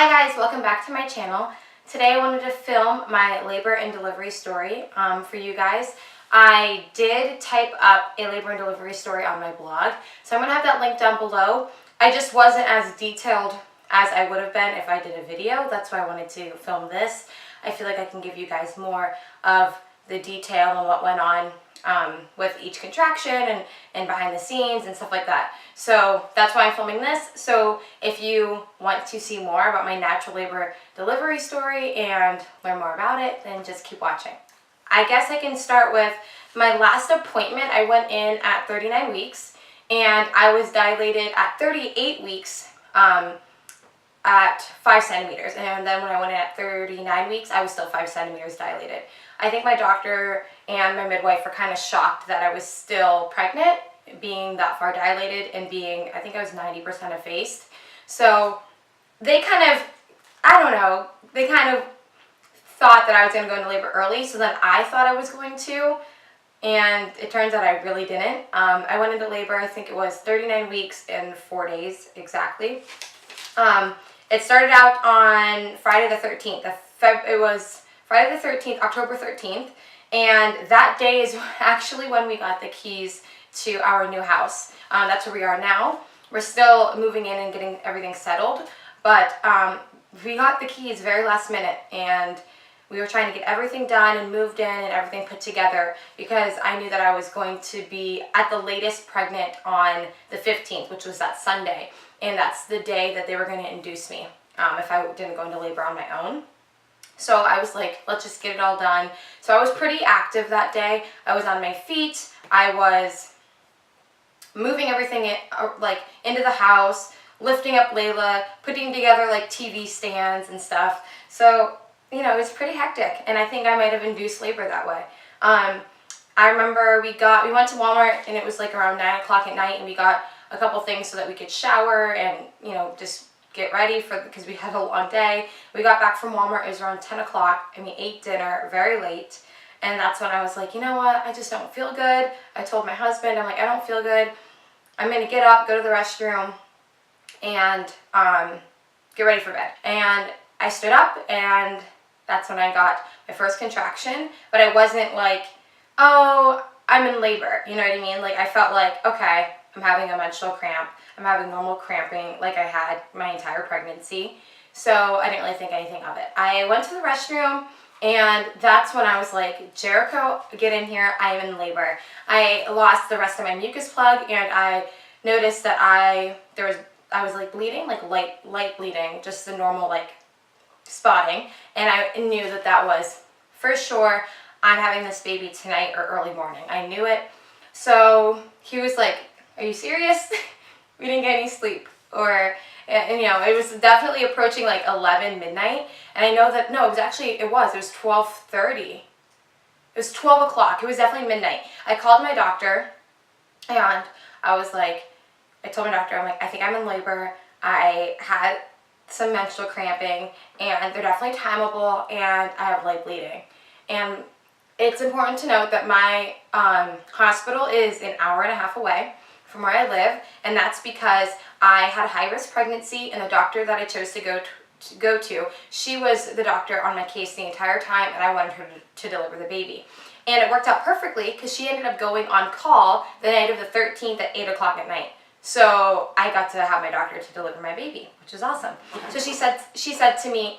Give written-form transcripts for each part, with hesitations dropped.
Hi guys, welcome back to my channel. Today I wanted to film my labor and delivery story for you guys. I did type up a labor and delivery story on my blog, so I'm going to have that link down below. I just wasn't as detailed as I would have been if I did a video. That's why I wanted to film this. I feel like I can give you guys more of the detail and what went on with each contraction and behind the scenes and stuff like that. So that's why I'm filming this. So if you want to see more about my natural labor delivery story and learn more about it, then just keep watching. I guess I can start with my last appointment. I went in at 39 weeks and I was dilated at 38 weeks at 5 centimeters. And then when I went in at 39 weeks, I was still 5 centimeters dilated. I think my doctor and my midwife were kind of shocked that I was still pregnant, being that far dilated and being, I think I was 90% effaced. So they kind of, I don't know, they kind of thought that I was going to go into labor early, so then I thought I was going to, and it turns out I really didn't. I went into labor, I think it was 39 weeks and 4 days exactly. It started out on Friday the 13th. It was Friday the 13th, October 13th, and that day is actually when we got the keys to our new house. That's where we are now. We're still moving in and getting everything settled, but we got the keys very last minute, and we were trying to get everything done and moved in and everything put together because I knew that I was going to be at the latest pregnant on the 15th, which was that Sunday, and that's the day that they were going to induce me if I didn't go into labor on my own. So I was like, let's just get it all done. So I was pretty active that day. I was on my feet. I was moving everything into the house, lifting up Layla, putting together like TV stands and stuff. So, you know, it was pretty hectic, and I think I might have induced labor that way. I remember we went to Walmart, and it was like around 9 o'clock at night, and we got a couple things so that we could shower and, you know, just get ready because we had a long day. We got back from Walmart, it was around 10 o'clock, and we ate dinner very late, and that's when I was like, you know what, I just don't feel good. I told my husband, I'm like, I don't feel good. I'm going to get up, go to the restroom, and get ready for bed. And I stood up, and that's when I got my first contraction, but I wasn't like, oh, I'm in labor, you know what I mean? Like, I felt like, okay, I'm having a menstrual cramp. I'm having normal cramping like I had my entire pregnancy. So I didn't really think anything of it. I went to the restroom, and that's when I was like, Jericho, get in here, I am in labor. I lost the rest of my mucus plug, and I noticed that I was like bleeding, like light bleeding, just the normal like spotting, and I knew that was for sure, I'm having this baby tonight or early morning. I knew it. So he was like, are you serious? We didn't get any sleep. And you know, it was definitely approaching like 11 midnight, and I know that, no, it was 12:30. It was 12 o'clock. It was definitely midnight. I called my doctor, and I was like, I told my doctor, I'm like, I think I'm in labor. I had some menstrual cramping, and they're definitely timeable, and I have light bleeding. And it's important to note that my hospital is an hour and a half away from where I live, and that's because I had a high-risk pregnancy, and the doctor that I chose to go to, she was the doctor on my case the entire time, and I wanted her to deliver the baby. And it worked out perfectly because she ended up going on call the night of the 13th at 8 o'clock at night. So I got to have my doctor to deliver my baby, which is awesome. So she said to me,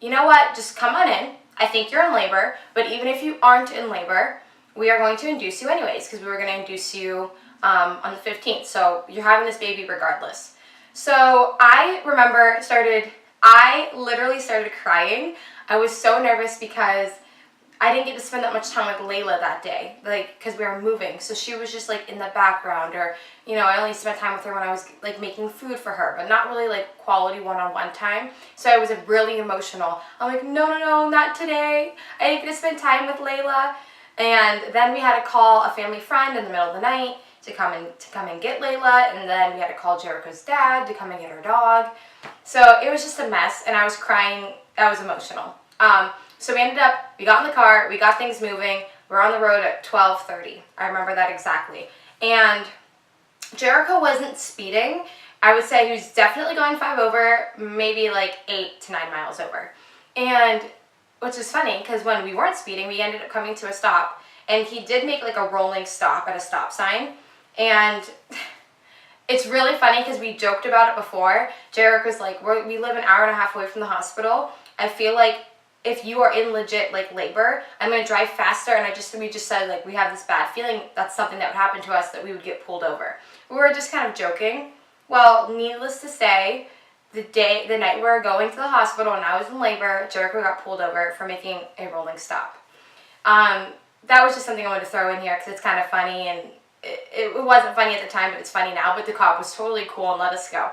you know what, just come on in. I think you're in labor, but even if you aren't in labor, we are going to induce you anyways, because we were going to induce you on the 15th. So you're having this baby regardless. So I remember I literally started crying. I was so nervous because I didn't get to spend that much time with Layla that day, like, because we were moving. So she was just like in the background, or, you know, I only spent time with her when I was like making food for her, but not really like quality one-on-one time. So I was really emotional. I'm like, no, not today. I didn't get to spend time with Layla. And then we had to call a family friend in the middle of the night to come and get Layla, and then we had to call Jericho's dad to come and get her dog. So it was just a mess, and I was crying. I was emotional. So we got in the car, we got things moving. We're on the road at 12:30. I remember that exactly. And Jericho wasn't speeding. I would say he was definitely going 5 over, maybe like 8 to 9 miles over. And which is funny because when we weren't speeding, we ended up coming to a stop, and he did make like a rolling stop at a stop sign. And it's really funny because we joked about it before. Jarek was like, we live an hour and a half away from the hospital. I feel like if you are in legit like labor, I'm going to drive faster. And we just said like, we have this bad feeling that's something that would happen to us, that we would get pulled over. We were just kind of joking. Well, needless to say, the night we were going to the hospital and I was in labor, Jericho got pulled over for making a rolling stop. That was just something I wanted to throw in here because it's kind of funny, and it wasn't funny at the time, but it's funny now. But the cop was totally cool and let us go.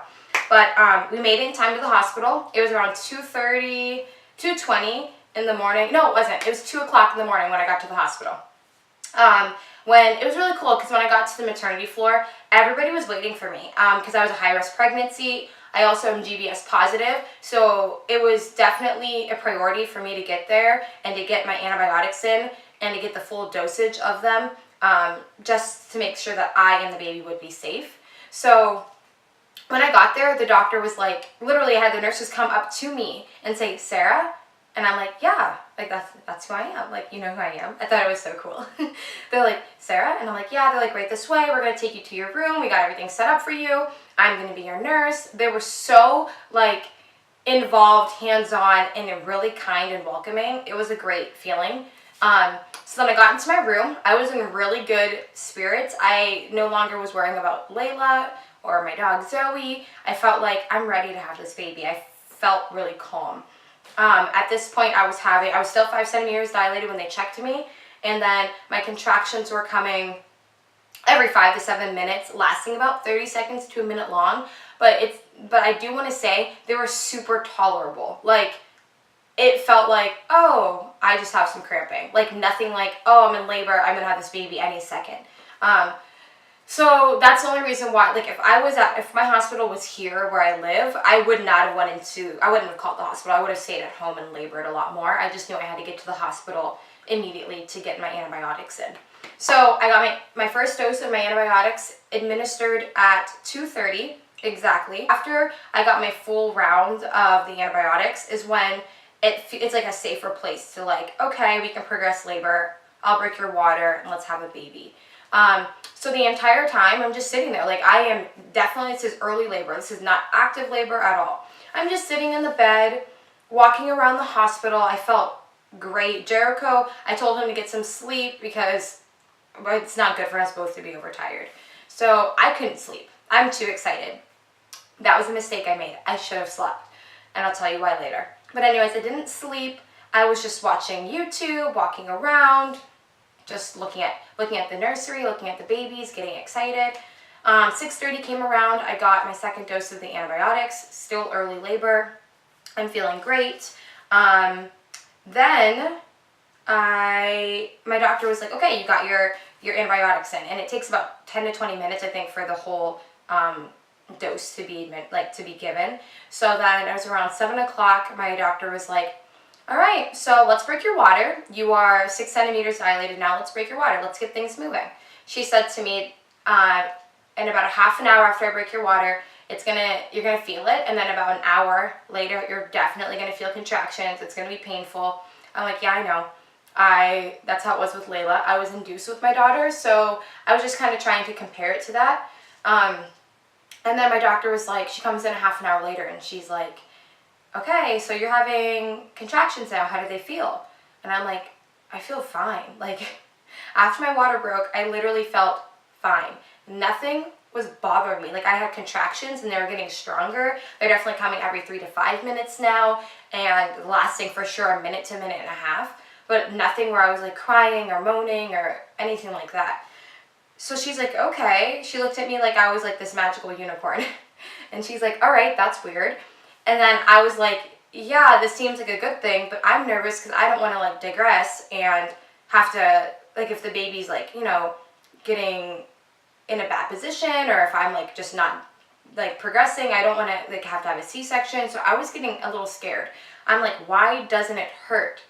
But we made it in time to the hospital. It was around 2:30, 2:20 in the morning. No, it wasn't. It was 2 o'clock in the morning when I got to the hospital. When it was really cool because when I got to the maternity floor, everybody was waiting for me because I was a high-risk pregnancy. I also am GBS positive, so it was definitely a priority for me to get there and to get my antibiotics in and to get the full dosage of them, just to make sure that I and the baby would be safe. So when I got there, the doctor was like, literally I had the nurses come up to me and say, "Sarah?" And I'm like, "Yeah, like that's who I am. Like, you know who I am." I thought it was so cool. They're like, "Sarah?" And I'm like, "Yeah." They're like, "Right this way. We're going to take you to your room. We got everything set up for you. I'm going to be your nurse." They were so like involved, hands-on, and really kind and welcoming. It was a great feeling. So then I got into my room. I was in really good spirits. I no longer was worrying about Layla or my dog Zoe. I felt like I'm ready to have this baby. I felt really calm. At this point, I was still 5 centimeters dilated when they checked me, and then my contractions were coming every 5 to 7 minutes, lasting about 30 seconds to a minute long. But I do want to say they were super tolerable. Like, it felt like, oh, I just have some cramping. Like, nothing like, oh, I'm in labor, I'm gonna have this baby any second. So that's the only reason why, like, if my hospital was here where I live, I wouldn't have called the hospital. I would have stayed at home and labored a lot more. I just knew I had to get to the hospital immediately to get my antibiotics in. So I got my first dose of my antibiotics administered at 2:30 exactly. After I got my full round of the antibiotics is when it's like a safer place to like, okay, we can progress labor. I'll break your water and let's have a baby. So the entire time I'm just sitting there, like this is early labor. This is not active labor at all. I'm just sitting in the bed, walking around the hospital. I felt great. Jericho, I told him to get some sleep because it's not good for us both to be overtired. So I couldn't sleep. I'm too excited. That was a mistake I made. I should have slept. And I'll tell you why later. But anyways, I didn't sleep. I was just watching YouTube, walking around, just looking at the nursery, looking at the babies, getting excited. 6:30 came around. I got my second dose of the antibiotics. Still early labor. I'm feeling great. Then my doctor was like, okay, you got your antibiotics in, and it takes about 10 to 20 minutes, I think, for the whole dose to be given. So then it was around 7 o'clock. My doctor was like, all right, so let's break your water. You are 6 centimeters dilated now. Let's break your water. Let's get things moving. She said to me, in about a half an hour after I break your water, you're gonna feel it, and then about an hour later, you're definitely gonna feel contractions. It's gonna be painful. I'm like, yeah, I know. That's how it was with Layla. I was induced with my daughter, so I was just kind of trying to compare it to that. And then my doctor was like, she comes in a half an hour later, and she's like, okay, so you're having contractions now. How do they feel? And I'm like, I feel fine. Like, after my water broke, I literally felt fine. Nothing was bothering me. Like, I had contractions and they were getting stronger. They're definitely coming every 3 to 5 minutes now and lasting for sure a minute to a minute and a half, but nothing where I was like crying or moaning or anything like that. So she's like, okay. She looked at me like I was like this magical unicorn. And she's like, all right, that's weird. And then I was like, yeah, this seems like a good thing, but I'm nervous because I don't want to like digress and have to, like, if the baby's like, you know, getting in a bad position, or if I'm like just not like progressing, I don't want to like have to have a C-section. So I was getting a little scared. I'm like, why doesn't it hurt?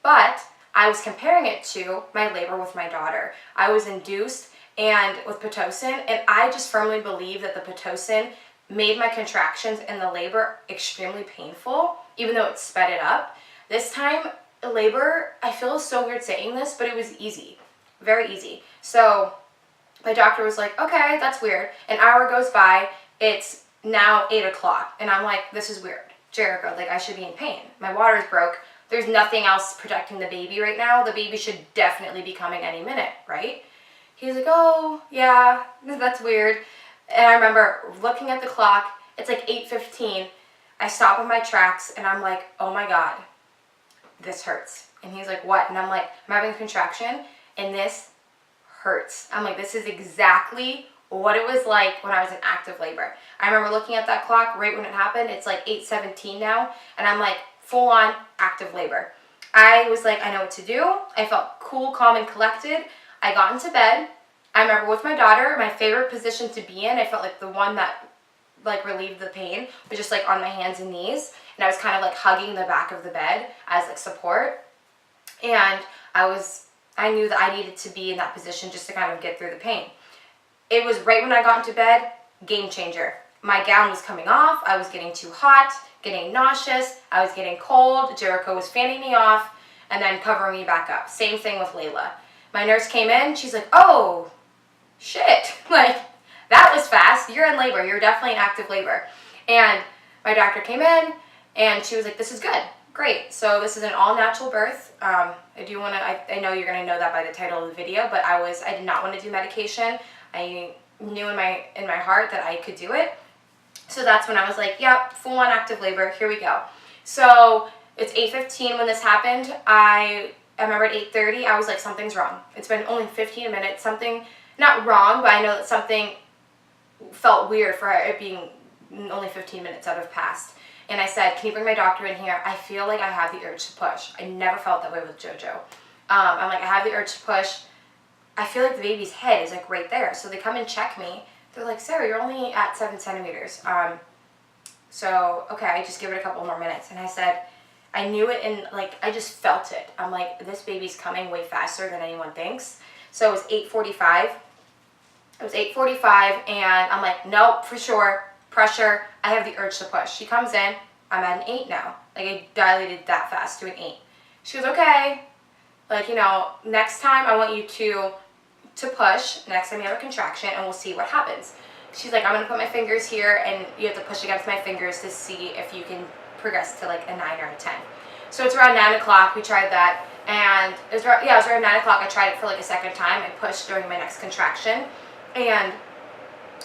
But I was comparing it to my labor with my daughter. I was induced and with Pitocin, and I just firmly believe that the Pitocin made my contractions and the labor extremely painful, even though it sped it up. This time, labor, I feel so weird saying this, but it was easy, very easy. So my doctor was like, okay, that's weird. An hour goes by, it's now 8 o'clock, and I'm like, this is weird. Jericho, like I should be in pain. My water's broke. There's nothing else protecting the baby right now. The baby should definitely be coming any minute, right? He's like, oh, yeah, that's weird. And I remember looking at the clock, it's like 8:15. I stop in my tracks and I'm like, oh my God, this hurts. And he's like, what? And I'm like, I'm having a contraction and this hurts. I'm like, this is exactly what it was like when I was in active labor. I remember looking at that clock right when it happened. It's like 8:17 now. And I'm like, full on active labor. I was like, I know what to do. I felt cool, calm, and collected. I got into bed. I remember with my daughter, my favorite position to be in, I felt like the one that like relieved the pain, was just like on my hands and knees. And I was kind of like hugging the back of the bed as like support. And I knew that I needed to be in that position just to kind of get through the pain. It was right when I got into bed, game changer. My gown was coming off. I was getting too hot, getting nauseous. I was getting cold. Jericho was fanning me off and then covering me back up. Same thing with Layla. My nurse came in. She's like, oh, shit. Like, that was fast. You're in labor. You're definitely in active labor. And my doctor came in and she was like, this is good. Great. So this is an all-natural birth. I know you're going to know that by the title of the video, but I did not want to do medication. I knew in my heart that I could do it. So that's when I was like, yep, full on active labor. Here we go. So it's 8:15 when this happened. I remember at 8:30, I was like, something's wrong. It's been only 15 minutes. Something, not wrong, but I know that something felt weird for it being only 15 minutes that have passed. And I said, can you bring my doctor in here? I feel like I have the urge to push. I never felt that way with JoJo. I'm like, I have the urge to push. I feel like the baby's head is like right there. So they come and check me. They're like, Sarah, you're only at 7 centimeters. So, okay, just give it a couple more minutes. And I said, I knew it and like, I just felt it. I'm like, this baby's coming way faster than anyone thinks. So it was 8:45. It was 8:45 and I'm like, nope, for sure, pressure. I have the urge to push. She comes in, I'm at an 8 now. Like I dilated that fast to an 8. She goes, okay, like, you know, next time I want you to push, next time you have a contraction and we'll see what happens. She's like, I'm going to put my fingers here and you have to push against my fingers to see if you can progress to like a 9 or a 10. So it's around 9 o'clock, we tried that, and it was around 9 o'clock, I tried it for like a second time. I pushed during my next contraction, and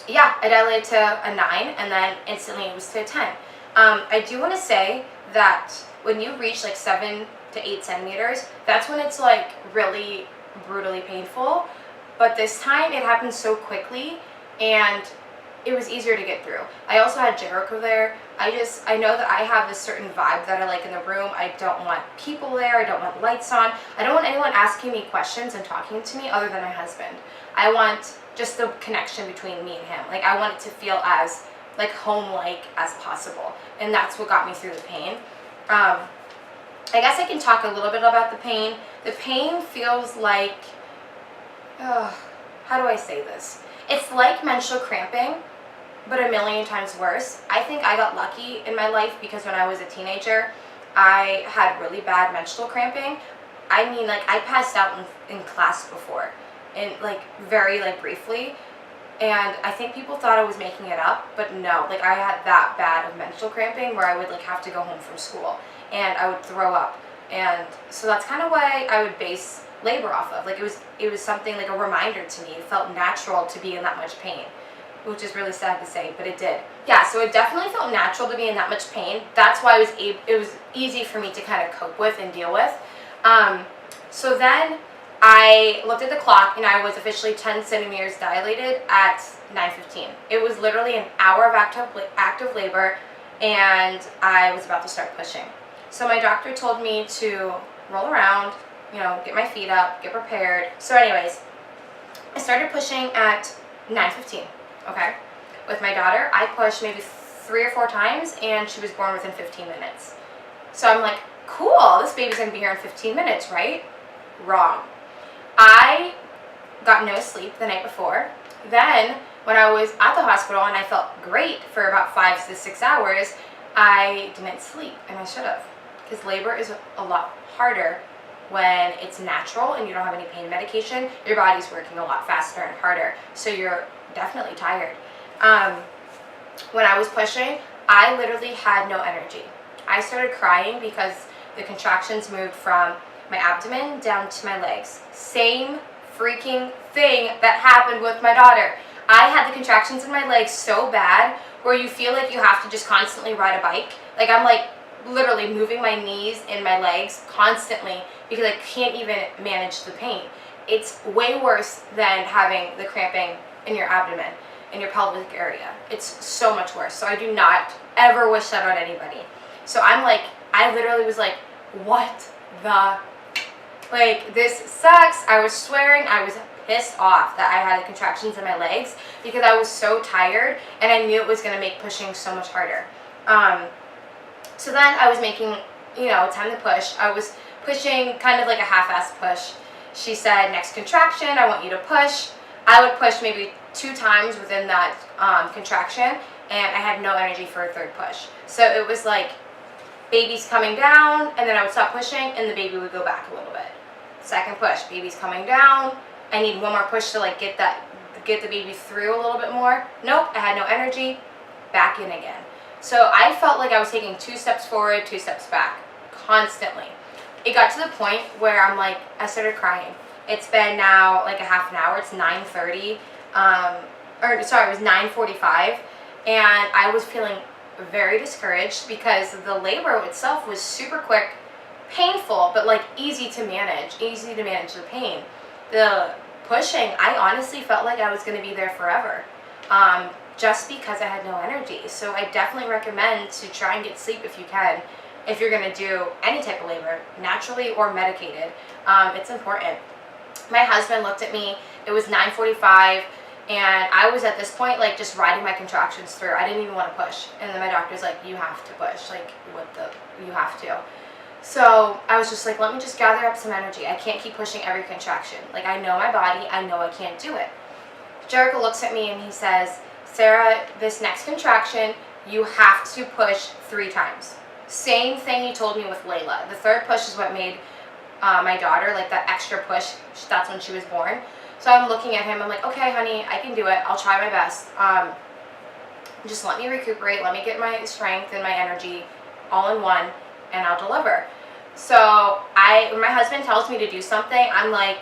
yeah, I dilated to a 9, and then instantly it was to a 10. I do want to say that when you reach like 7 to 8 centimeters, that's when it's like really brutally painful, but this time it happened so quickly, and it was easier to get through. I also had Jericho there. I know that I have this certain vibe that I like in the room. I don't want people there. I don't want lights on. I don't want anyone asking me questions and talking to me other than my husband. I want just the connection between me and him. Like, I want it to feel as like home-like as possible. And that's what got me through the pain. I guess I can talk a little bit about the pain. The pain feels like, how do I say this? It's like menstrual cramping, but a million times worse. I think I got lucky in my life because when I was a teenager, I had really bad menstrual cramping. I mean, like, I passed out in class before, and like very like briefly, and I think people thought I was making it up, but no, like I had that bad of menstrual cramping where I would like have to go home from school and I would throw up, and so that's kind of why I would base labor off of. Like it was something like a reminder to me. It felt natural to be in that much pain, which is really sad to say, but it did. Yeah, so it definitely felt natural to be in that much pain. That's why it was easy for me to kind of cope with and deal with. So then I looked at the clock and I was officially 10 centimeters dilated at 9:15. It was literally an hour of active labor, and I was about to start pushing. So my doctor told me to roll around, you know, get my feet up, get prepared. So anyways, I started pushing at 9:15, okay? With my daughter, I pushed maybe 3 or 4 times, and she was born within 15 minutes. So I'm like, cool, this baby's gonna be here in 15 minutes, right? Wrong. I got no sleep the night before. Then when I was at the hospital and I felt great for about 5 to 6 hours, I didn't sleep, and I should have. Because labor is a lot harder when it's natural and you don't have any pain medication. Your body's working a lot faster and harder, so you're definitely tired. When I was pushing, I literally had no energy. I started crying because the contractions moved from my abdomen down to my legs. Same freaking thing that happened with my daughter. I had the contractions in my legs so bad where you feel like you have to just constantly ride a bike. Like I'm like literally moving my knees and my legs constantly because I can't even manage the pain. It's way worse than having the cramping in your abdomen, in your pelvic area. It's so much worse. So I do not ever wish that on anybody. So I literally was like, what the, like, this sucks. I was swearing. I was pissed off that I had the contractions in my legs because I was so tired and I knew it was going to make pushing so much harder. So then I was making, time to push. I was pushing kind of like a half-assed push. She said, next contraction, I want you to push. I would push maybe 2 times within that contraction, and I had no energy for a third push. So it was like baby's coming down, and then I would stop pushing, and the baby would go back a little bit. Second push, baby's coming down. I need one more push to like get the baby through a little bit more. Nope, I had no energy. Back in again. So I felt like I was taking 2 steps forward, 2 steps back, constantly. It got to the point where I started crying. It's been now like a half an hour. It's 9:30, it was 9:45, and I was feeling very discouraged because the labor itself was super quick, painful, but like easy to manage the pain. The pushing, I honestly felt like I was going to be there forever, just because I had no energy. So I definitely recommend to try and get sleep if you can, if you're going to do any type of labor, naturally or medicated. It's important. My husband looked at me. It was 9:45, and I was at this point like just riding my contractions through. I didn't even want to push, and then my doctor's like, you have to push, like you have to. So I was just like, let me just gather up some energy. I can't keep pushing every contraction. Like, I know my body, I know I can't do it. Jericho looks at me and he says, Sarah, this next contraction, you have to push 3 times. Same thing you told me with Layla. The third push is what made my daughter, like that extra push, that's when she was born. So I'm looking at him, I'm like, okay, honey, I can do it. I'll try my best. Just let me recuperate, let me get my strength and my energy all in one, and I'll deliver. So when my husband tells me to do something, I'm like,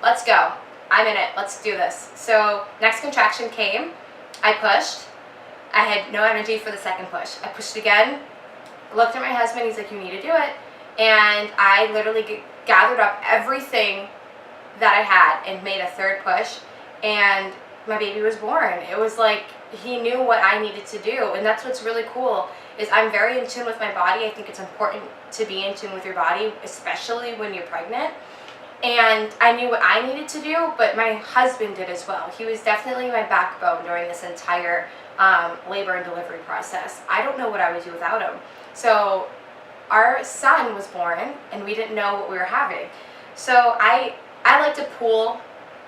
let's go. I'm in it. Let's do this. So next contraction came. I pushed. I had no energy for the second push. I pushed again. Looked at my husband. He's like, you need to do it. And I literally gathered up everything that I had and made a third push. And my baby was born. It was like he knew what I needed to do. And that's what's really cool, is I'm very in tune with my body. I think it's important to be in tune with your body, especially when you're pregnant. And I knew what I needed to do, but my husband did as well. He was definitely my backbone during this entire labor and delivery process. I don't know what I would do without him. So our son was born, and we didn't know what we were having. So I like to pull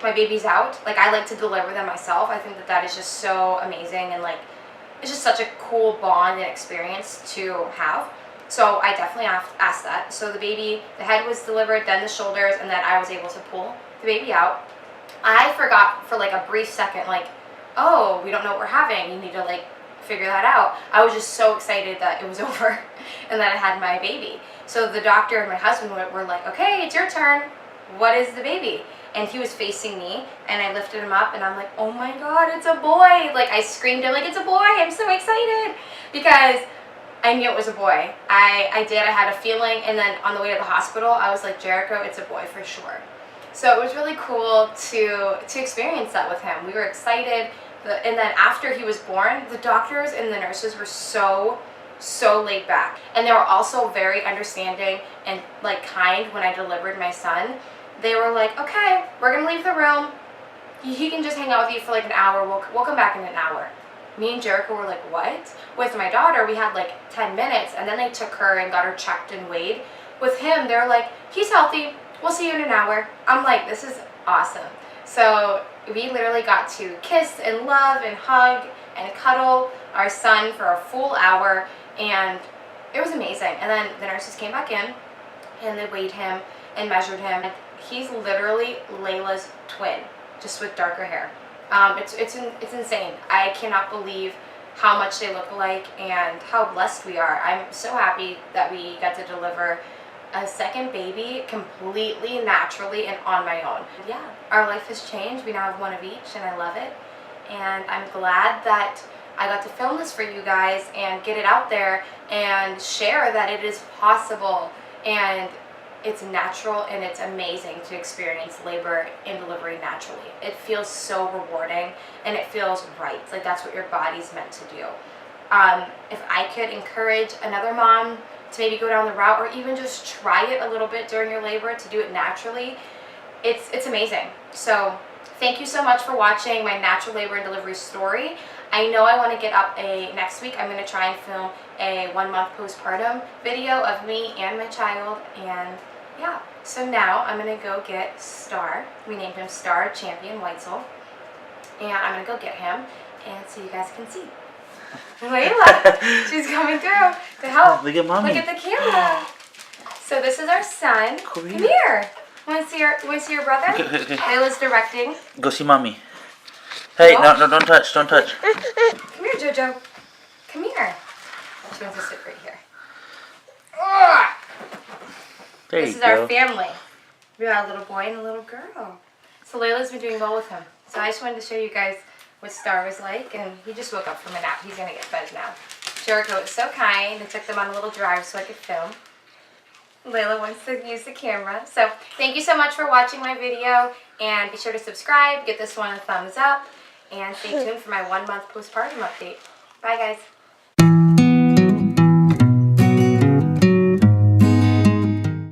my babies out. Like, I like to deliver them myself. I think that is just so amazing, and like it's just such a cool bond and experience to have. So I definitely asked that. So the head was delivered, then the shoulders, and then I was able to pull the baby out. I forgot for like a brief second, like, oh, we don't know what we're having. You need to like figure that out. I was just so excited that it was over and that I had my baby. So the doctor and my husband were like, okay, it's your turn. What is the baby? And he was facing me, and I lifted him up, and I'm like, oh my God, it's a boy. Like, I screamed, I'm like, it's a boy. I'm so excited because I knew it was a boy. I had a feeling, and then on the way to the hospital, I was like, Jericho, it's a boy for sure. So it was really cool to experience that with him. We were excited. And then after he was born, the doctors and the nurses were so laid back. And they were also very understanding and like kind when I delivered my son. They were like, okay, we're going to leave the room. He can just hang out with you for like an hour. We'll come back in an hour. Me and Jericho were like, what? With my daughter, we had like 10 minutes, and then they took her and got her checked and weighed. With him, they're like, he's healthy. We'll see you in an hour. I'm like, this is awesome. So we literally got to kiss and love and hug and cuddle our son for a full hour, and it was amazing. And then the nurses came back in and they weighed him and measured him. He's literally Layla's twin, just with darker hair. It's insane. I cannot believe how much they look alike and how blessed we are. I'm so happy that we got to deliver a second baby completely naturally and on my own. Yeah, our life has changed. We now have one of each, and I love it. And I'm glad that I got to film this for you guys and get it out there and share that it is possible and it's natural, and it's amazing to experience labor and delivery naturally. It feels so rewarding and it feels right. Like that's what your body's meant to do. If I could encourage another mom to maybe go down the route or even just try it a little bit during your labor to do it naturally, it's amazing. So thank you so much for watching my natural labor and delivery story. I know I want to get up next week I'm going to try and film a 1 month postpartum video of me and my child, and yeah. So now I'm going to go get Star. We named him Star Champion Weitzel, and I'm going to go get him and so you guys can see. Layla, she's coming through to help. Look at mommy. Look at the camera. So this is our son. Come here. Want to see your brother? Okay. Layla's directing. Go see mommy. Hey, No. no, don't touch, don't touch. Come here, Jojo. Come here. She wants to sit right here. Ugh. There This you is go. our family. We got a little boy and a little girl. So Layla's been doing well with him. So I just wanted to show you guys what Star was like, and he just woke up from a nap. He's gonna get fed now. Jericho was so kind and took them on a little drive so I could film. Layla wants to use the camera. So thank you so much for watching my video, and be sure to subscribe, give this one a thumbs up, and stay tuned for my 1 month postpartum update. Bye guys.